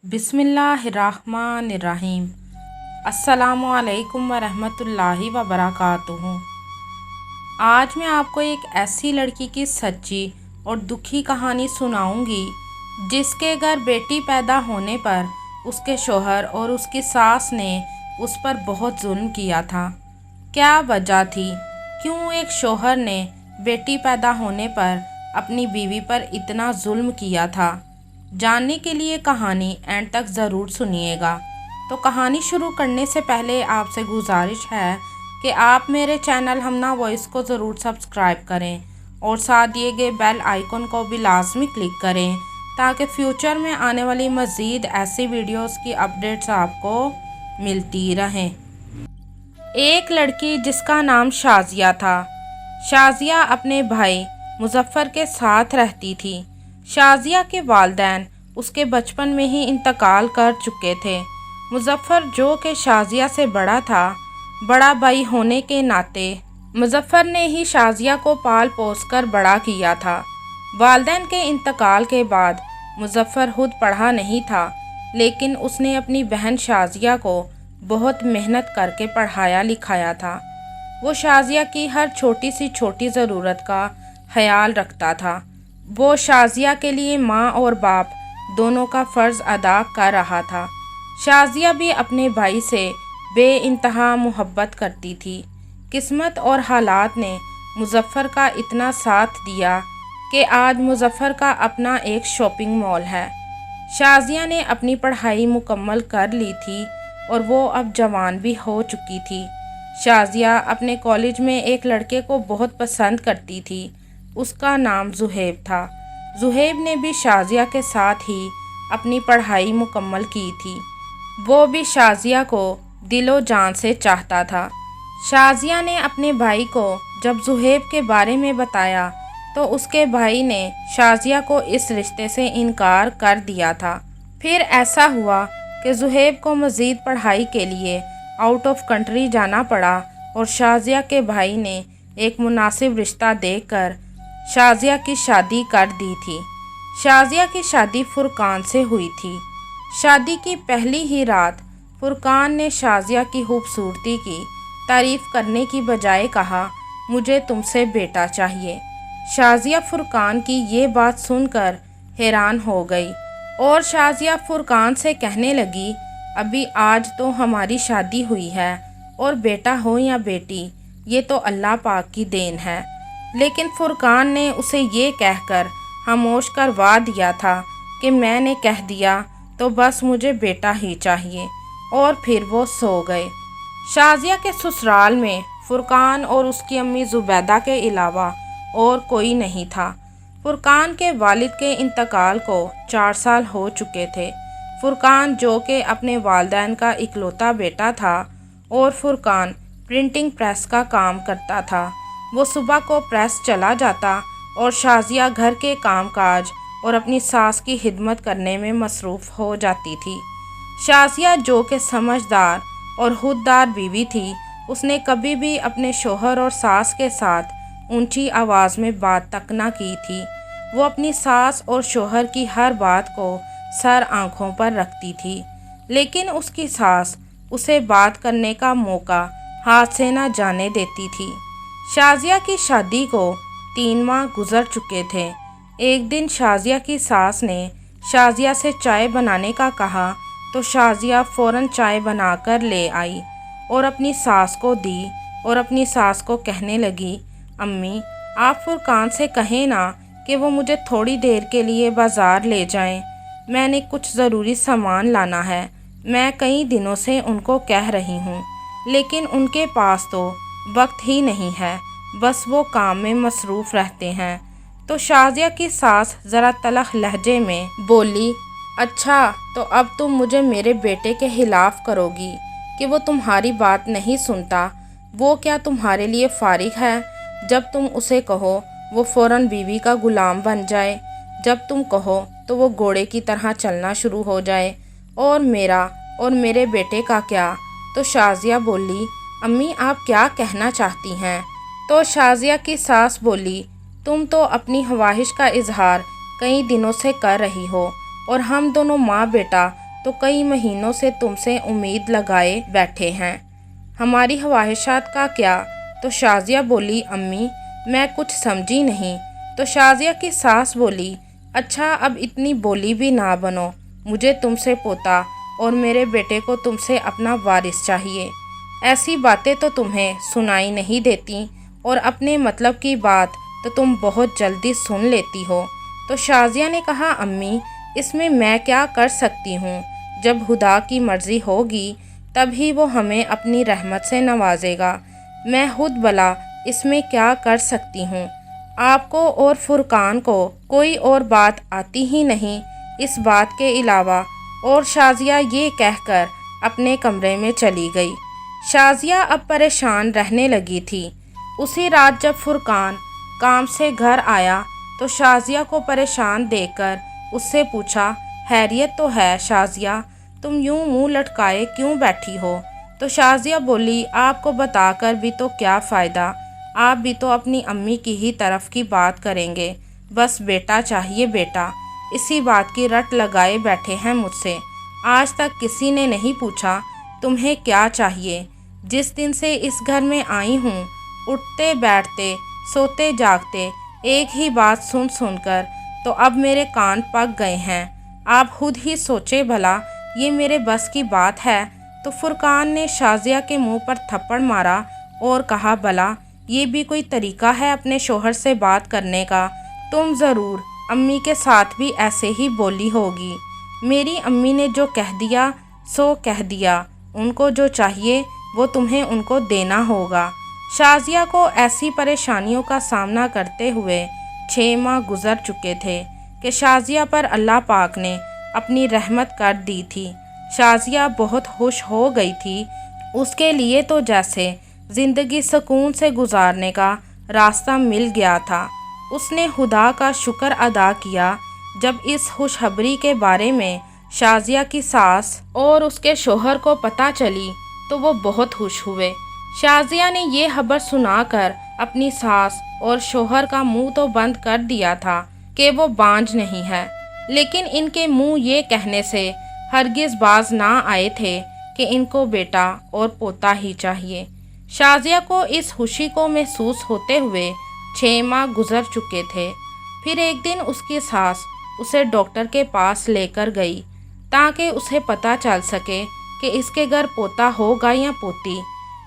बिस्मिल्लाहिर्रहमानिर्रहीम। अस्सलामुअलैकुम वरहमतुल्लाहि वबरकातुहू। आज मैं आपको एक ऐसी लड़की की सच्ची और दुखी कहानी सुनाऊंगी जिसके घर बेटी पैदा होने पर उसके शोहर और उसकी सास ने उस पर बहुत जुल्म किया था। क्या वजह थी? क्यों एक शोहर ने बेटी पैदा होने पर अपनी बीवी पर इतना जुल्म किया था? जानने के लिए कहानी एंड तक ज़रूर सुनिएगा। तो कहानी शुरू करने से पहले आपसे गुजारिश है कि आप मेरे चैनल हमना वॉइस को ज़रूर सब्सक्राइब करें और साथ दिए गए बेल आइकन को भी लाजमी क्लिक करें ताकि फ्यूचर में आने वाली मज़ीद ऐसी वीडियोस की अपडेट्स आपको मिलती रहें। एक लड़की जिसका नाम शाज़िया था। शाज़िया अपने भाई मुज़फ़्फ़र के साथ रहती थी। शाज़िया के वालिदैन उसके बचपन में ही इंतकाल कर चुके थे। मुज़फ़्फ़र जो कि शाज़िया से बड़ा था, बड़ा भाई होने के नाते मुज़फ़्फ़र ने ही शाज़िया को पाल पोस कर बड़ा किया था। वालिदैन के इंतकाल के बाद मुज़फ़्फ़र खुद पढ़ा नहीं था, लेकिन उसने अपनी बहन शाज़िया को बहुत मेहनत करके पढ़ाया लिखाया था। वो शाज़िया की हर छोटी सी छोटी ज़रूरत का ख्याल रखता था। वो शाज़िया के लिए माँ और बाप दोनों का फ़र्ज़ अदा कर रहा था। शाज़िया भी अपने भाई से बेइंतहा मोहब्बत करती थी। किस्मत और हालात ने मुज़फ़्फ़र का इतना साथ दिया कि आज मुज़फ़्फ़र का अपना एक शॉपिंग मॉल है। शाज़िया ने अपनी पढ़ाई मुकम्मल कर ली थी और वो अब जवान भी हो चुकी थी। शाज़िया अपने कॉलेज में एक लड़के को बहुत पसंद करती थी। उसका नाम ज़ुहैब था। ज़ुहैब ने भी शाज़िया के साथ ही अपनी पढ़ाई मुकम्मल की थी। वो भी शाज़िया को दिलो जान से चाहता था। शाज़िया ने अपने भाई को जब ज़ुहैब के बारे में बताया तो उसके भाई ने शाज़िया को इस रिश्ते से इनकार कर दिया था। फिर ऐसा हुआ कि ज़ुहैब को मज़ीद पढ़ाई के लिए आउट ऑफ कंट्री जाना पड़ा और शाज़िया के भाई ने एक मुनासिब रिश्ता देखकर शाज़िया की शादी कर दी थी। शाज़िया की शादी फुरकान से हुई थी। शादी की पहली ही रात फुरकान ने शाज़िया की खूबसूरती की तारीफ़ करने की बजाय कहा, मुझे तुमसे बेटा चाहिए। शाज़िया फुरकान की ये बात सुनकर हैरान हो गई और शाज़िया फुरकान से कहने लगी, अभी आज तो हमारी शादी हुई है और बेटा हो या बेटी ये तो अल्लाह पाक की देन है। लेकिन फुरकान ने उसे ये कहकर खामोश करवा दिया था कि मैंने कह दिया तो बस मुझे बेटा ही चाहिए, और फिर वो सो गए। शाज़िया के ससुराल में फुरकान और उसकी अम्मी ज़ुबैदा के अलावा और कोई नहीं था। फुरकान के वालिद के इंतकाल को 4 साल हो चुके थे। फुरकान जो कि अपने वालिदैन का इकलौता बेटा था और फुरकान प्रिंटिंग प्रेस का काम करता था। वो सुबह को प्रेस चला जाता और शाज़िया घर के कामकाज और अपनी सास की खिदमत करने में मसरूफ़ हो जाती थी। शाज़िया जो कि समझदार और खुददार बीवी थी, उसने कभी भी अपने शोहर और सास के साथ ऊंची आवाज़ में बात तक ना की थी। वो अपनी सास और शोहर की हर बात को सर आँखों पर रखती थी, लेकिन उसकी सास उसे बात करने का मौका हाथ से ना जाने देती थी। शाज़िया की शादी को 3 माह गुजर चुके थे। एक दिन शाज़िया की सास ने शाज़िया से चाय बनाने का कहा तो शाज़िया फ़ौरन चाय बनाकर ले आई और अपनी सास को दी और अपनी सास को कहने लगी, अम्मी आप फुरकान से कहें ना कि वो मुझे थोड़ी देर के लिए बाज़ार ले जाएं। मैंने कुछ ज़रूरी सामान लाना है। मैं कई दिनों से उनको कह रही हूँ, लेकिन उनके पास तो वक्त ही नहीं है, बस वो काम में मसरूफ़ रहते हैं। तो शाज़िया की सास ज़रा तलख लहजे में बोली, अच्छा तो अब तुम मुझे मेरे बेटे के खिलाफ़ करोगी कि वो तुम्हारी बात नहीं सुनता। वो क्या तुम्हारे लिए फारिग है? जब तुम उसे कहो वो फ़ौरन बीवी का ग़ुलाम बन जाए, जब तुम कहो तो वो घोड़े की तरह चलना शुरू हो जाए। और मेरा और मेरे बेटे का क्या? तो शाज़िया बोली, अम्मी आप क्या कहना चाहती हैं? तो शाज़िया की सास बोली, तुम तो अपनी ख्वाहिश का इजहार कई दिनों से कर रही हो और हम दोनों माँ बेटा तो कई महीनों से तुमसे उम्मीद लगाए बैठे हैं। हमारी ख्वाहिशात का क्या? तो शाजिया बोली, अम्मी मैं कुछ समझी नहीं। तो शाजिया की सास बोली, अच्छा अब इतनी बोली भी ना बनो, मुझे तुमसे पोता और मेरे बेटे को तुमसे अपना वारिस चाहिए। ऐसी बातें तो तुम्हें सुनाई नहीं देती और अपने मतलब की बात तो तुम बहुत जल्दी सुन लेती हो। तो शाजिया ने कहा, अम्मी इसमें मैं क्या कर सकती हूँ? जब खुदा की मर्ज़ी होगी तभी वो हमें अपनी रहमत से नवाजेगा। मैं खुद भला इसमें क्या कर सकती हूँ? आपको और फुरकान को कोई और बात आती ही नहीं इस बात के अलावा। और शाजिया ये कहकर अपने कमरे में चली गई। शाजिया अब परेशान रहने लगी थी। उसी रात जब फुरकान काम से घर आया तो शाजिया को परेशान देखकर उससे पूछा, खैरियत तो है शाजिया, तुम यूं मुंह लटकाए क्यों बैठी हो? तो शाजिया बोली, आपको बताकर भी तो क्या फ़ायदा, आप भी तो अपनी अम्मी की ही तरफ की बात करेंगे। बस बेटा चाहिए बेटा, इसी बात की रट लगाए बैठे हैं मुझसे। आज तक किसी ने नहीं पूछा तुम्हें क्या चाहिए। जिस दिन से इस घर में आई हूँ उठते बैठते सोते जागते एक ही बात सुन सुनकर तो अब मेरे कान पक गए हैं। आप खुद ही सोचे भला ये मेरे बस की बात है? तो फुरकान ने शाजिया के मुंह पर थप्पड़ मारा और कहा, भला ये भी कोई तरीका है अपने शोहर से बात करने का? तुम ज़रूर अम्मी के साथ भी ऐसे ही बोली होगी। मेरी अम्मी ने जो कह दिया सो कह दिया, उनको जो चाहिए वो तुम्हें उनको देना होगा। शाजिया को ऐसी परेशानियों का सामना करते हुए 6 माह गुजर चुके थे कि शाजिया पर अल्लाह पाक ने अपनी रहमत कर दी थी। शाजिया बहुत खुश हो गई थी। उसके लिए तो जैसे ज़िंदगी सुकून से गुजारने का रास्ता मिल गया था। उसने खुदा का शुक्र अदा किया जब इस खुशखबरी के बारे में शाजिया की सास और उसके शोहर को पता चली तो वो बहुत खुश हुए। शाजिया ने ये खबर सुनाकर अपनी सास और शोहर का मुंह तो बंद कर दिया था कि वो बांझ नहीं है, लेकिन इनके मुंह ये कहने से हरगिज़ बाज ना आए थे कि इनको बेटा और पोता ही चाहिए। शाजिया को इस खुशी को महसूस होते हुए 6 माह गुजर चुके थे। फिर एक दिन उसकी सास उसे डॉक्टर के पास लेकर गई ताकि उसे पता चल सके कि इसके घर पोता होगा या पोती।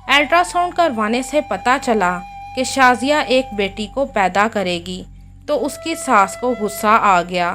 अल्ट्रासाउंड करवाने से पता चला कि शाजिया एक बेटी को पैदा करेगी। तो उसकी सास को गुस्सा आ गया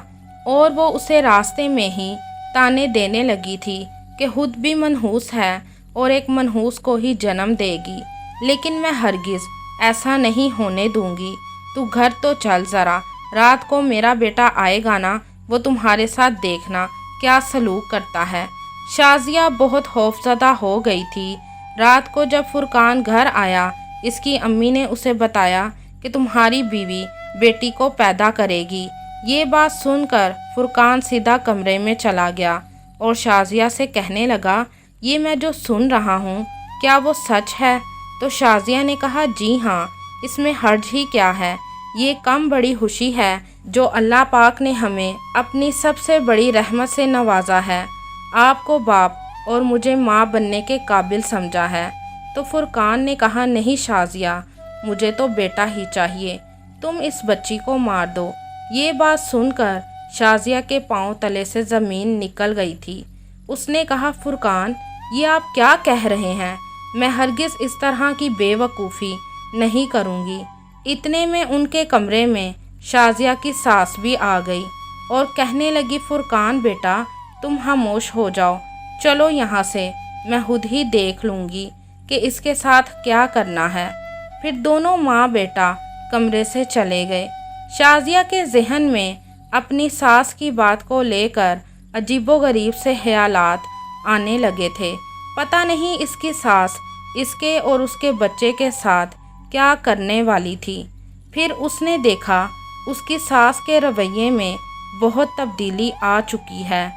और वो उसे रास्ते में ही ताने देने लगी थी कि खुद भी मनहूस है और एक मनहूस को ही जन्म देगी, लेकिन मैं हरगिज़ ऐसा नहीं होने दूंगी। तू घर तो चल ज़रा, रात को मेरा बेटा आएगा ना, वो तुम्हारे साथ देखना क्या सलूक करता है। शाजिया बहुत खौफज़दा हो गई थी। रात को जब फुरकान घर आया, इसकी अम्मी ने उसे बताया कि तुम्हारी बीवी बेटी को पैदा करेगी। ये बात सुनकर फुरकान सीधा कमरे में चला गया और शाजिया से कहने लगा, ये मैं जो सुन रहा हूँ क्या वो सच है? तो शाजिया ने कहा, जी हाँ, इसमें हर्ज ही क्या है। ये कम बड़ी खुशी है जो अल्लाह पाक ने हमें अपनी सबसे बड़ी रहमत से नवाजा है, आपको बाप और मुझे माँ बनने के काबिल समझा है। तो फुरकान ने कहा, नहीं शाजिया, मुझे तो बेटा ही चाहिए, तुम इस बच्ची को मार दो। ये बात सुनकर शाजिया के पांव तले से ज़मीन निकल गई थी। उसने कहा, फुरकान ये आप क्या कह रहे हैं? मैं हरगिज़ इस तरह की बेवकूफ़ी नहीं करूँगी। इतने में उनके कमरे में शाजिया की सास भी आ गई और कहने लगी, फुरकान बेटा तुम खामोश हो जाओ, चलो यहाँ से, मैं खुद ही देख लूँगी कि इसके साथ क्या करना है। फिर दोनों माँ बेटा कमरे से चले गए। शाजिया के जहन में अपनी सास की बात को लेकर अजीबोगरीब से ख्यालात आने लगे थे। पता नहीं इसकी सास इसके और उसके बच्चे के साथ क्या करने वाली थी। फिर उसने देखा उसकी सास के रवैये में बहुत तब्दीली आ चुकी है।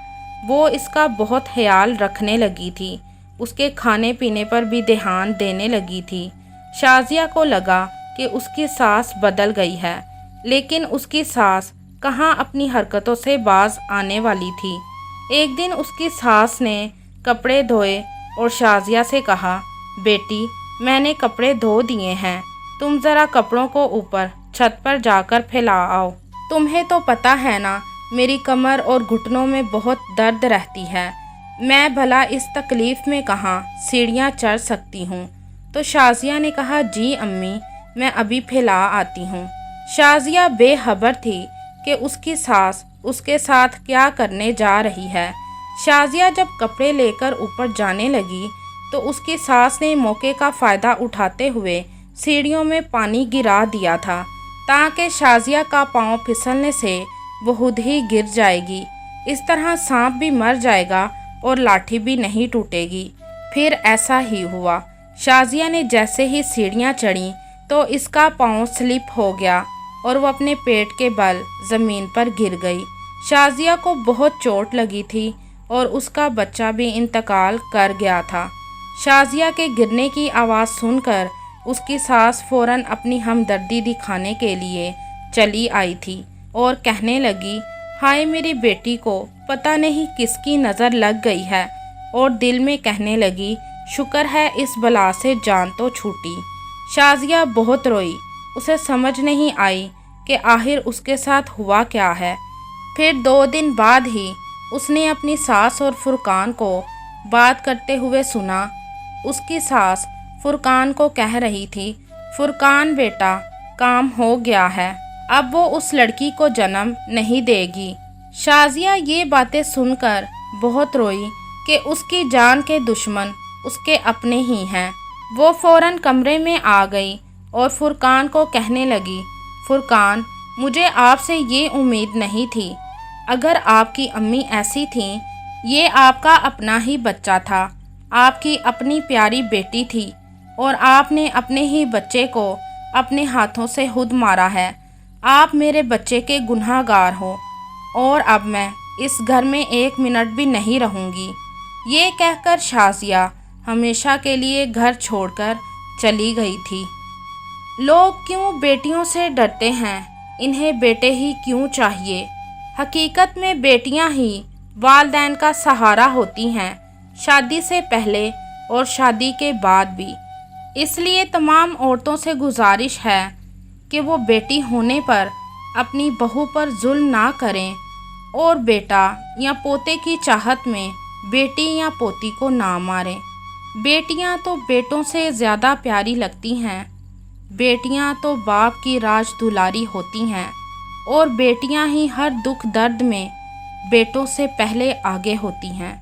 वो इसका बहुत ख्याल रखने लगी थी, उसके खाने पीने पर भी ध्यान देने लगी थी। शाजिया को लगा कि उसकी सास बदल गई है, लेकिन उसकी सास कहाँ अपनी हरकतों से बाज आने वाली थी। एक दिन उसकी सास ने कपड़े धोए और शाजिया से कहा, बेटी मैंने कपड़े धो दिए हैं, तुम ज़रा कपड़ों को ऊपर छत पर जाकर फैला आओ। तुम्हें तो पता है ना, मेरी कमर और घुटनों में बहुत दर्द रहती है, मैं भला इस तकलीफ़ में कहाँ सीढ़ियाँ चढ़ सकती हूँ। तो शाजिया ने कहा, जी अम्मी मैं अभी फैला आती हूँ। शाजिया बेखबर थी कि उसकी सास उसके साथ क्या करने जा रही है। शाजिया जब कपड़े लेकर ऊपर जाने लगी तो उसकी सास ने मौके का फ़ायदा उठाते हुए सीढ़ियों में पानी गिरा दिया था, ताकि शाजिया का पाँव फिसलने से वो खुद ही गिर जाएगी। इस तरह सांप भी मर जाएगा और लाठी भी नहीं टूटेगी। फिर ऐसा ही हुआ। शाजिया ने जैसे ही सीढ़ियाँ चढ़ीं तो इसका पाँव स्लिप हो गया और वो अपने पेट के बल ज़मीन पर गिर गई। शाजिया को बहुत चोट लगी थी और उसका बच्चा भी इंतकाल कर गया था। शाजिया के गिरने की आवाज़ सुनकर उसकी सास फ़ौरन अपनी हमदर्दी दिखाने के लिए चली आई थी और कहने लगी, हाय मेरी बेटी को पता नहीं किसकी नज़र लग गई है, और दिल में कहने लगी, शुक्र है इस बला से जान तो छूटी। शाजिया बहुत रोई, उसे समझ नहीं आई कि आखिर उसके साथ हुआ क्या है। फिर 2 दिन बाद ही उसने अपनी सास और फुरकान को बात करते हुए सुना। उसकी सास फुरकान को कह रही थी, फुरकान बेटा काम हो गया है, अब वो उस लड़की को जन्म नहीं देगी। शाजिया ये बातें सुनकर बहुत रोई कि उसकी जान के दुश्मन उसके अपने ही हैं। वो फ़ौरन कमरे में आ गई और फुरकान को कहने लगी, फुरकान मुझे आपसे ये उम्मीद नहीं थी, अगर आपकी अम्मी ऐसी थीं, ये आपका अपना ही बच्चा था, आपकी अपनी प्यारी बेटी थी और आपने अपने ही बच्चे को अपने हाथों से खुद मारा है। आप मेरे बच्चे के गुनहगार हो और अब मैं इस घर में 1 मिनट भी नहीं रहूँगी। ये कहकर शाजिया हमेशा के लिए घर छोड़कर चली गई थी। लोग क्यों बेटियों से डरते हैं, इन्हें बेटे ही क्यों चाहिए। हकीकत में बेटियां ही वालिदैन का सहारा होती हैं, शादी से पहले और शादी के बाद भी। इसलिए तमाम औरतों से गुजारिश है कि वो बेटी होने पर अपनी बहू पर जुल्म ना करें और बेटा या पोते की चाहत में बेटी या पोती को ना मारें। बेटियां तो बेटों से ज़्यादा प्यारी लगती हैं, बेटियां तो बाप की राज दुलारी होती हैं और बेटियां ही हर दुख दर्द में बेटों से पहले आगे होती हैं।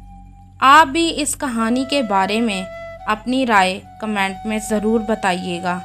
आप भी इस कहानी के बारे में अपनी राय कमेंट में ज़रूर बताइएगा।